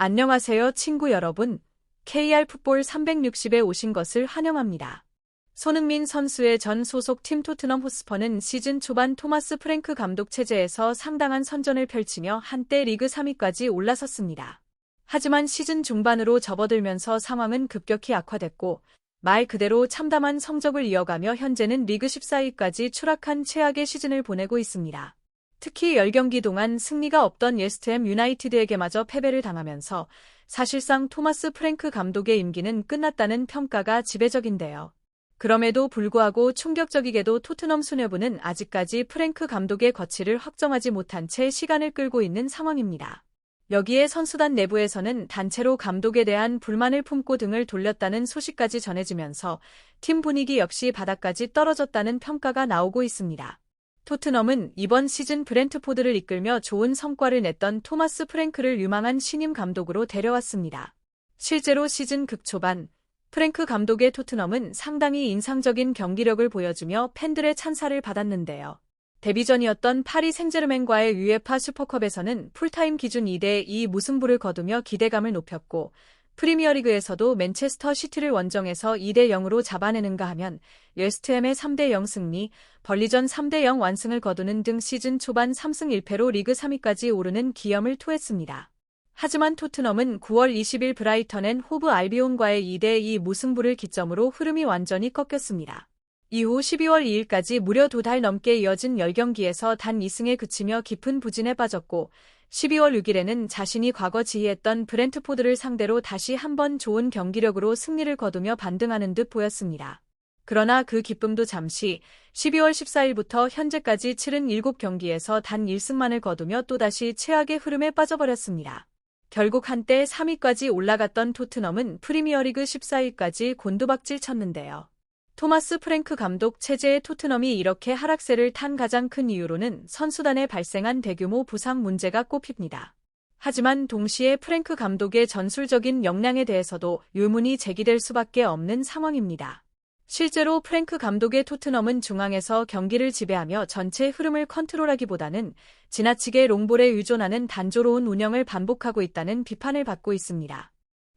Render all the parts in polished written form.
안녕하세요, 친구 여러분. KR 풋볼 360에 오신 것을 환영합니다. 손흥민 선수의 전 소속팀 토트넘 호스퍼는 시즌 초반 토마스 프랭크 감독 체제에서 상당한 선전을 펼치며 한때 리그 3위까지 올라섰습니다. 하지만 시즌 중반으로 접어들면서 상황은 급격히 악화됐고 말 그대로 참담한 성적을 이어가며 현재는 리그 14위까지 추락한 최악의 시즌을 보내고 있습니다. 특히 10경기 동안 승리가 없던 웨스트햄 유나이티드에게마저 패배를 당하면서 사실상 토마스 프랭크 감독의 임기는 끝났다는 평가가 지배적인데요. 그럼에도 불구하고 충격적이게도 토트넘 수뇌부는 아직까지 프랭크 감독의 거취를 확정하지 못한 채 시간을 끌고 있는 상황입니다. 여기에 선수단 내부에서는 단체로 감독에 대한 불만을 품고 등을 돌렸다는 소식까지 전해지면서 팀 분위기 역시 바닥까지 떨어졌다는 평가가 나오고 있습니다. 토트넘은 이번 시즌 브렌트포드를 이끌며 좋은 성과를 냈던 토마스 프랭크를 유망한 신임 감독으로 데려왔습니다. 실제로 시즌 극초반 프랭크 감독의 토트넘은 상당히 인상적인 경기력을 보여주며 팬들의 찬사를 받았는데요. 데뷔전이었던 파리 생제르맹과의 UEFA 슈퍼컵에서는 풀타임 기준 2대2 무승부를 거두며 기대감을 높였고 프리미어리그에서도 맨체스터 시티를 원정에서 2대0으로 잡아내는가 하면 웨스트햄의 3대0 승리, 벌리전 3대0 완승을 거두는 등 시즌 초반 3승 1패로 리그 3위까지 오르는 기염을 토했습니다. 하지만 토트넘은 9월 20일 브라이턴 앤 호브 알비온과의 2대2 무승부를 기점으로 흐름이 완전히 꺾였습니다. 이후 12월 2일까지 무려 2달 넘게 이어진 10경기에서 단 2승에 그치며 깊은 부진에 빠졌고 12월 6일에는 자신이 과거 지휘했던 브렌트포드를 상대로 다시 한번 좋은 경기력으로 승리를 거두며 반등하는 듯 보였습니다. 그러나 그 기쁨도 잠시 12월 14일부터 현재까지 치른 7경기에서 단 1승만을 거두며 또다시 최악의 흐름에 빠져버렸습니다. 결국 한때 3위까지 올라갔던 토트넘은 프리미어리그 14위까지 곤두박질 쳤는데요. 토마스 프랭크 감독 체제의 토트넘이 이렇게 하락세를 탄 가장 큰 이유로는 선수단에 발생한 대규모 부상 문제가 꼽힙니다. 하지만 동시에 프랭크 감독의 전술적인 역량에 대해서도 의문이 제기될 수밖에 없는 상황입니다. 실제로 프랭크 감독의 토트넘은 중앙에서 경기를 지배하며 전체 흐름을 컨트롤하기보다는 지나치게 롱볼에 의존하는 단조로운 운영을 반복하고 있다는 비판을 받고 있습니다.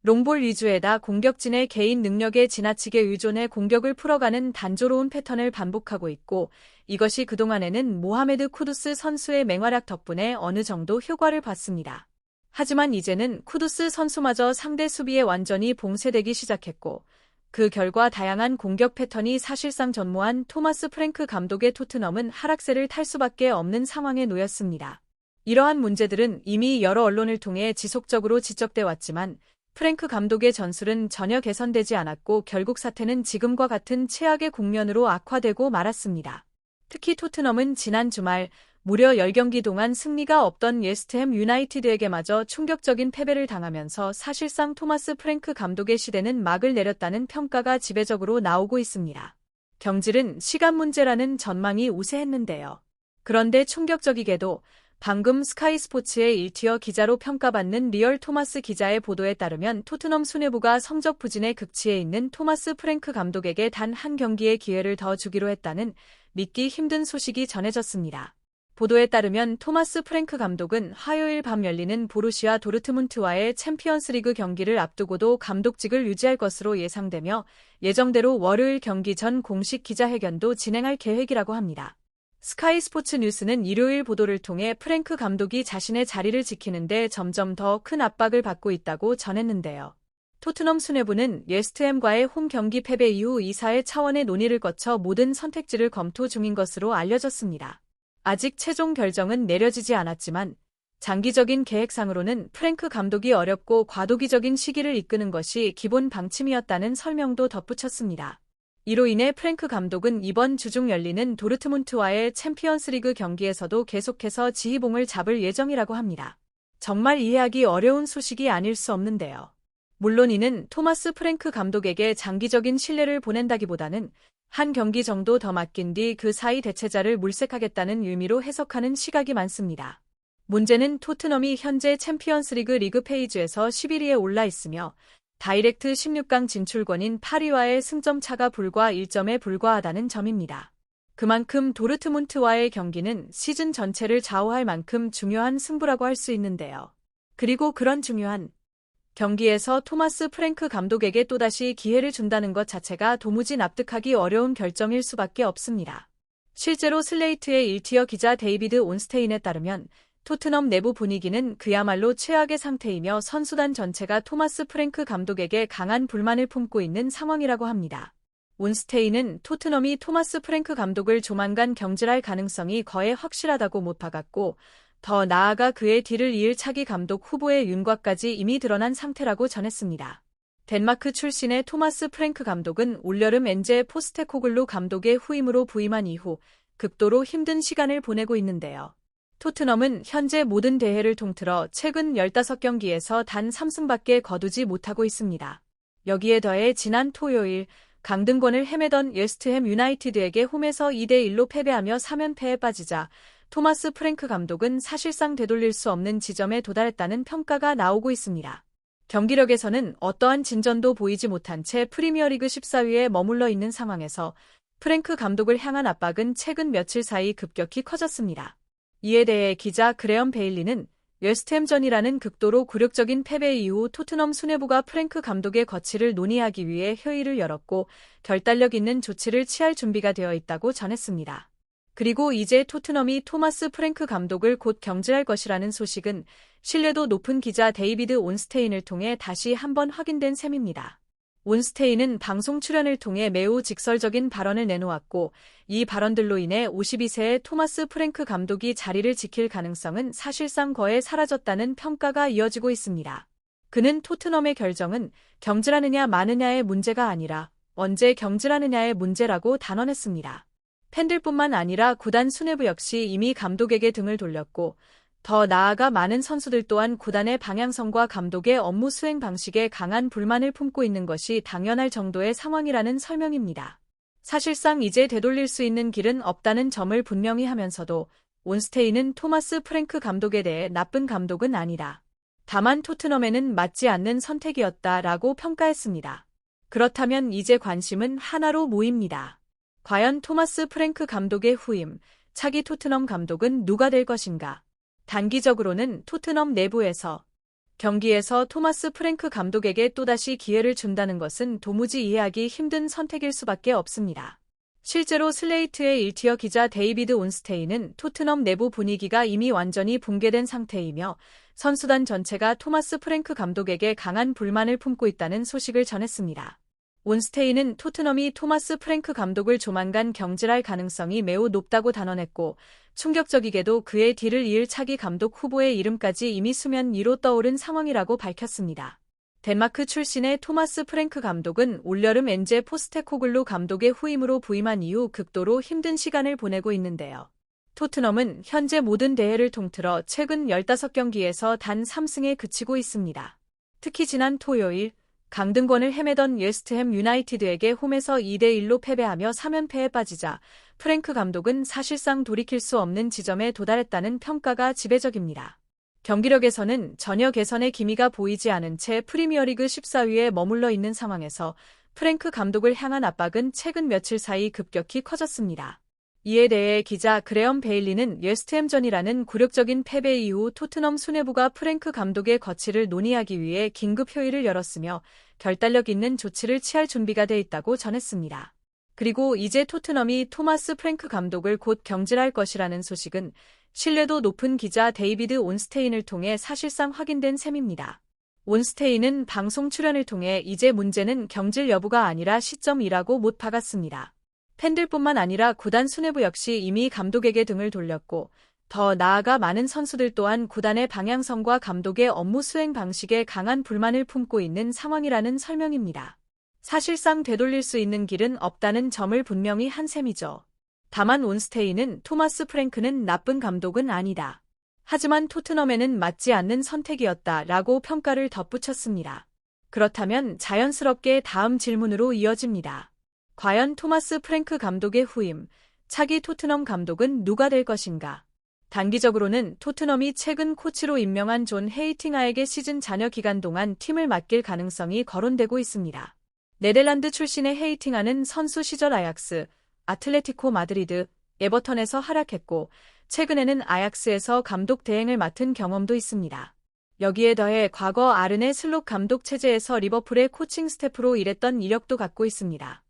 롱볼 위주에다 공격진의 개인 능력에 지나치게 의존해 공격을 풀어가는 단조로운 패턴을 반복하고 있고 이것이 그동안에는 모하메드 쿠두스 선수의 맹활약 덕분에 어느 정도 효과를 봤습니다. 하지만 이제는 쿠두스 선수마저 상대 수비에 완전히 봉쇄되기 시작했고 그 결과 다양한 공격 패턴이 사실상 전무한 토마스 프랭크 감독의 토트넘은 하락세를 탈 수밖에 없는 상황에 놓였습니다. 이러한 문제들은 이미 여러 언론을 통해 지속적으로 지적돼 왔지만 프랭크 감독의 전술은 전혀 개선되지 않았고 결국 사태는 지금과 같은 최악의 국면으로 악화되고 말았습니다. 특히 토트넘은 지난 주말 무려 10경기 동안 승리가 없던 웨스트햄 유나이티드에게마저 충격적인 패배를 당하면서 사실상 토마스 프랭크 감독의 시대는 막을 내렸다는 평가가 지배적으로 나오고 있습니다. 경질은 시간 문제라는 전망이 우세했는데요. 그런데 충격적이게도 방금 스카이 스포츠의 1티어 기자로 평가받는 리얼 토마스 기자의 보도에 따르면 토트넘 수뇌부가 성적 부진의 극치에 있는 토마스 프랭크 감독에게 단 한 경기의 기회를 더 주기로 했다는 믿기 힘든 소식이 전해졌습니다. 보도에 따르면 토마스 프랭크 감독은 화요일 밤 열리는 보루시아 도르트문트와의 챔피언스리그 경기를 앞두고도 감독직을 유지할 것으로 예상되며 예정대로 월요일 경기 전 공식 기자회견도 진행할 계획이라고 합니다. 스카이 스포츠 뉴스는 일요일 보도를 통해 프랭크 감독이 자신의 자리를 지키는데 점점 더 큰 압박을 받고 있다고 전했는데요. 토트넘 수뇌부는 웨스트햄과의 홈 경기 패배 이후 이사회 차원의 논의를 거쳐 모든 선택지를 검토 중인 것으로 알려졌습니다. 아직 최종 결정은 내려지지 않았지만 장기적인 계획상으로는 프랭크 감독이 어렵고 과도기적인 시기를 이끄는 것이 기본 방침이었다는 설명도 덧붙였습니다. 이로 인해 프랭크 감독은 이번 주 중 열리는 도르트문트와의 챔피언스리그 경기에서도 계속해서 지휘봉을 잡을 예정이라고 합니다. 정말 이해하기 어려운 소식이 아닐 수 없는데요. 물론 이는 토마스 프랭크 감독에게 장기적인 신뢰를 보낸다기보다는 한 경기 정도 더 맡긴 뒤 그 사이 대체자를 물색하겠다는 의미로 해석하는 시각이 많습니다. 문제는 토트넘이 현재 챔피언스리그 리그 페이지에서 11위에 올라 있으며 다이렉트 16강 진출권인 파리와의 승점 차가 불과 1점에 불과하다는 점입니다. 그만큼 도르트문트와의 경기는 시즌 전체를 좌우할 만큼 중요한 승부라고 할 수 있는데요. 그리고 그런 중요한 경기에서 토마스 프랭크 감독에게 또다시 기회를 준다는 것 자체가 도무지 납득하기 어려운 결정일 수밖에 없습니다. 실제로 슬레이트의 1티어 기자 데이비드 온스테인에 따르면 토트넘 내부 분위기는 그야말로 최악의 상태이며 선수단 전체가 토마스 프랭크 감독에게 강한 불만을 품고 있는 상황이라고 합니다. 온스테인은 토트넘이 토마스 프랭크 감독을 조만간 경질할 가능성이 거의 확실하다고 못 박았고, 더 나아가 그의 뒤를 이을 차기 감독 후보의 윤곽까지 이미 드러난 상태라고 전했습니다. 덴마크 출신의 토마스 프랭크 감독은 올여름 엔제 포스테코글루 감독의 후임으로 부임한 이후 극도로 힘든 시간을 보내고 있는데요. 토트넘은 현재 모든 대회를 통틀어 최근 15경기에서 단 3승밖에 거두지 못하고 있습니다. 여기에 더해 지난 토요일 강등권을 헤매던 웨스트햄 유나이티드에게 홈에서 2대1로 패배하며 3연패에 빠지자 토마스 프랭크 감독은 사실상 되돌릴 수 없는 지점에 도달했다는 평가가 나오고 있습니다. 경기력에서는 어떠한 진전도 보이지 못한 채 프리미어리그 14위에 머물러 있는 상황에서 프랭크 감독을 향한 압박은 최근 며칠 사이 급격히 커졌습니다. 이에 대해 기자 그레엄 베일리는 웨스트햄전이라는 극도로 굴욕적인 패배 이후 토트넘 수뇌부가 프랭크 감독의 거취를 논의하기 위해 회의를 열었고 결단력 있는 조치를 취할 준비가 되어 있다고 전했습니다. 그리고 이제 토트넘이 토마스 프랭크 감독을 곧 경질할 것이라는 소식은 신뢰도 높은 기자 데이비드 온스테인을 통해 다시 한번 확인된 셈입니다. 온스테인은 방송 출연을 통해 매우 직설적인 발언을 내놓았고, 이 발언들로 인해 52세의 토마스 프랭크 감독이 자리를 지킬 가능성은 사실상 거의 사라졌다는 평가가 이어지고 있습니다. 그는 토트넘의 결정은 경질하느냐 마느냐의 문제가 아니라 언제 경질하느냐의 문제라고 단언했습니다. 팬들뿐만 아니라 구단 수뇌부 역시 이미 감독에게 등을 돌렸고, 더 나아가 많은 선수들 또한 구단의 방향성과 감독의 업무 수행 방식에 강한 불만을 품고 있는 것이 당연할 정도의 상황이라는 설명입니다. 사실상 이제 되돌릴 수 있는 길은 없다는 점을 분명히 하면서도 온스테인은 토마스 프랭크 감독에 대해 나쁜 감독은 아니다. 다만 토트넘에는 맞지 않는 선택이었다라고 평가했습니다. 그렇다면 이제 관심은 하나로 모입니다. 과연 토마스 프랭크 감독의 후임, 차기 토트넘 감독은 누가 될 것인가? 단기적으로는 토트넘 내부에서 경기에서 토마스 프랭크 감독에게 또다시 기회를 준다는 것은 도무지 이해하기 힘든 선택일 수밖에 없습니다. 실제로 슬레이트의 1티어 기자 데이비드 온스테인은 토트넘 내부 분위기가 이미 완전히 붕괴된 상태이며 선수단 전체가 토마스 프랭크 감독에게 강한 불만을 품고 있다는 소식을 전했습니다. 온스테인은 토트넘이 토마스 프랭크 감독을 조만간 경질할 가능성이 매우 높다고 단언했고, 충격적이게도 그의 뒤를 이을 차기 감독 후보의 이름까지 이미 수면 위로 떠오른 상황이라고 밝혔습니다. 덴마크 출신의 토마스 프랭크 감독은 올여름 엔제 포스테코글루 감독의 후임으로 부임한 이후 극도로 힘든 시간을 보내고 있는데요. 토트넘은 현재 모든 대회를 통틀어 최근 15경기에서 단 3승에 그치고 있습니다. 특히 지난 토요일 강등권을 헤매던 웨스트햄 유나이티드에게 홈에서 2대1로 패배하며 3연패에 빠지자 프랭크 감독은 사실상 돌이킬 수 없는 지점에 도달했다는 평가가 지배적입니다. 경기력에서는 전혀 개선의 기미가 보이지 않은 채 프리미어리그 14위에 머물러 있는 상황에서 프랭크 감독을 향한 압박은 최근 며칠 사이 급격히 커졌습니다. 이에 대해 기자 그레엄 베일리는 웨스트햄전이라는 굴욕적인 패배 이후 토트넘 수뇌부가 프랭크 감독의 거취를 논의하기 위해 긴급 회의를 열었으며 결단력 있는 조치를 취할 준비가 돼 있다고 전했습니다. 그리고 이제 토트넘이 토마스 프랭크 감독을 곧 경질할 것이라는 소식은 신뢰도 높은 기자 데이비드 온스테인을 통해 사실상 확인된 셈입니다. 온스테인은 방송 출연을 통해 이제 문제는 경질 여부가 아니라 시점이라고 못 박았습니다. 팬들뿐만 아니라 구단 수뇌부 역시 이미 감독에게 등을 돌렸고, 더 나아가 많은 선수들 또한 구단의 방향성과 감독의 업무 수행 방식에 강한 불만을 품고 있는 상황이라는 설명입니다. 사실상 되돌릴 수 있는 길은 없다는 점을 분명히 한 셈이죠. 다만 온스테인은 토마스 프랭크는 나쁜 감독은 아니다. 하지만 토트넘에는 맞지 않는 선택이었다라고 평가를 덧붙였습니다. 그렇다면 자연스럽게 다음 질문으로 이어집니다. 과연 토마스 프랭크 감독의 후임, 차기 토트넘 감독은 누가 될 것인가? 단기적으로는 토트넘이 최근 코치로 임명한 존 헤이팅하에게 시즌 잔여 기간 동안 팀을 맡길 가능성이 거론되고 있습니다. 네덜란드 출신의 헤이팅하는 선수 시절 아약스, 아틀레티코 마드리드, 에버턴에서 활약했고, 최근에는 아약스에서 감독 대행을 맡은 경험도 있습니다. 여기에 더해 과거 아르네 슬롯 감독 체제에서 리버풀의 코칭 스태프로 일했던 이력도 갖고 있습니다.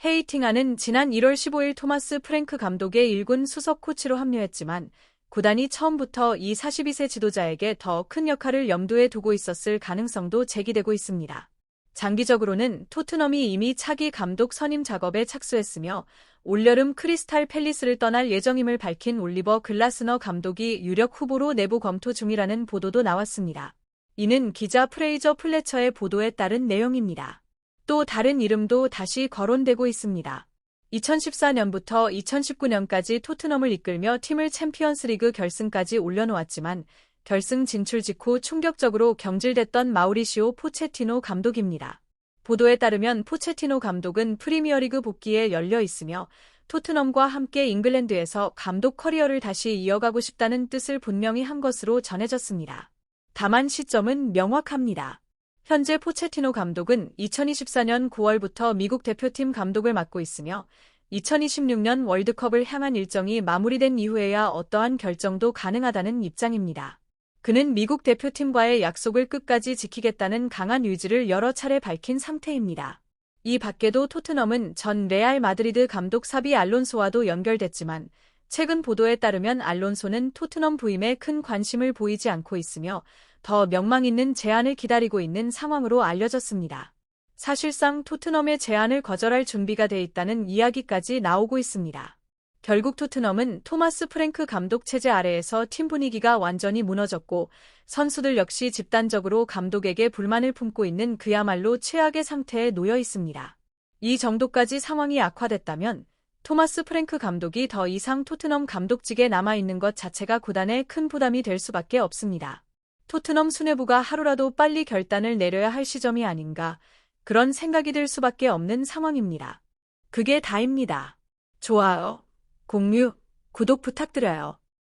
헤이팅하는 지난 1월 15일 토마스 프랭크 감독의 1군 수석 코치로 합류했지만 구단이 처음부터 이 42세 지도자에게 더 큰 역할을 염두에 두고 있었을 가능성도 제기되고 있습니다. 장기적으로는 토트넘이 이미 차기 감독 선임 작업에 착수했으며 올여름 크리스탈 팰리스를 떠날 예정임을 밝힌 올리버 글라스너 감독이 유력 후보로 내부 검토 중이라는 보도도 나왔습니다. 이는 기자 프레이저 플래처의 보도에 따른 내용입니다. 또 다른 이름도 다시 거론되고 있습니다. 2014년부터 2019년까지 토트넘을 이끌며 팀을 챔피언스리그 결승까지 올려놓았지만 결승 진출 직후 충격적으로 경질됐던 마우리시오 포체티노 감독입니다. 보도에 따르면 포체티노 감독은 프리미어리그 복귀에 열려 있으며 토트넘과 함께 잉글랜드에서 감독 커리어를 다시 이어가고 싶다는 뜻을 분명히 한 것으로 전해졌습니다. 다만 시점은 명확합니다. 현재 포체티노 감독은 2024년 9월부터 미국 대표팀 감독을 맡고 있으며 2026년 월드컵을 향한 일정이 마무리된 이후에야 어떠한 결정도 가능하다는 입장입니다. 그는 미국 대표팀과의 약속을 끝까지 지키겠다는 강한 의지를 여러 차례 밝힌 상태입니다. 이 밖에도 토트넘은 전 레알 마드리드 감독 사비 알론소와도 연결됐지만 최근 보도에 따르면 알론소는 토트넘 부임에 큰 관심을 보이지 않고 있으며 더 명망 있는 제안을 기다리고 있는 상황으로 알려졌습니다. 사실상 토트넘의 제안을 거절할 준비가 돼 있다는 이야기까지 나오고 있습니다. 결국 토트넘은 토마스 프랭크 감독 체제 아래에서 팀 분위기가 완전히 무너졌고 선수들 역시 집단적으로 감독에게 불만을 품고 있는 그야말로 최악의 상태에 놓여 있습니다. 이 정도까지 상황이 악화됐다면 토마스 프랭크 감독이 더 이상 토트넘 감독직에 남아있는 것 자체가 구단에 큰 부담이 될 수밖에 없습니다. 토트넘 수뇌부가 하루라도 빨리 결단을 내려야 할 시점이 아닌가, 그런 생각이 들 수밖에 없는 상황입니다. 그게 다입니다. 좋아요, 공유, 구독 부탁드려요.